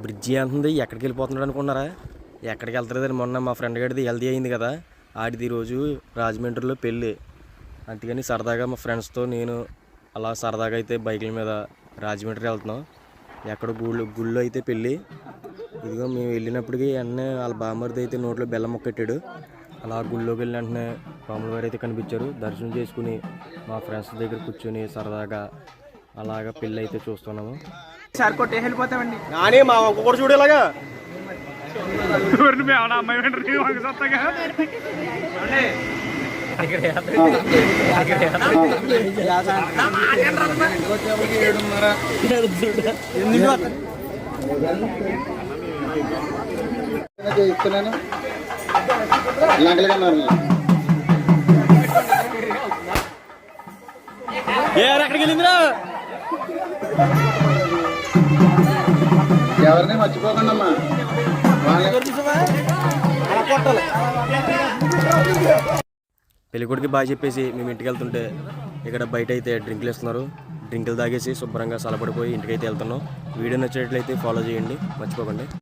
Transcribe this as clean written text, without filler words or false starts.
Bridge అంటుంది ఎక్కడికి వెళ్ళిపోతున్నాడు అనుకున్నారా? ఎక్కడికి వెళ్తలేదని మొన్న మా ఫ్రెండ్ గడిది హెల్దీ అయింది కదా, ఆడిది ఈరోజు రాజమండ్రిలో పెళ్ళి. అందుకని సరదాగా మా ఫ్రెండ్స్తో నేను అలా సరదాగా అయితే బైకుల మీద రాజమండ్రి వెళ్తున్నాం. ఎక్కడ గుళ్ళో అయితే పెళ్ళి. ఇదిగో మేము వెళ్ళినప్పటికీ వెంటనే వాళ్ళ బామ్మర్ది అయితే నోట్లో బెల్లం మొక్కెట్టాడు. అలా గుళ్ళోకి వెళ్ళిన వెంటనే రాముల వారు అయితే కనిపించారు. దర్శనం చేసుకుని మా ఫ్రెండ్స్ దగ్గర కూర్చొని సరదాగా అలాగా పెళ్ళి అయితే చూస్తున్నాము. సార్ కొట్టే వెళ్ళిపోతామండి. కానీ మా ఒక్క కూడా చూడేలాగా అమ్మాయి ఇస్తున్నాను ఎక్కడికి వెళ్ళిందిరా? ఎవరిని మర్చిపోకండి అమ్మా. పెళ్ళికొడికి బాగా చెప్పేసి మేము ఇంటికి వెళ్తుంటే ఇక్కడ బయట అయితే డ్రింకులు ఇస్తున్నారు. డ్రింకులు తాగేసి శుభ్రంగా సలపడిపోయి ఇంటికైతే వెళ్తున్నాం. వీడియో నచ్చినట్లయితే ఫాలో చేయండి, మర్చిపోకండి.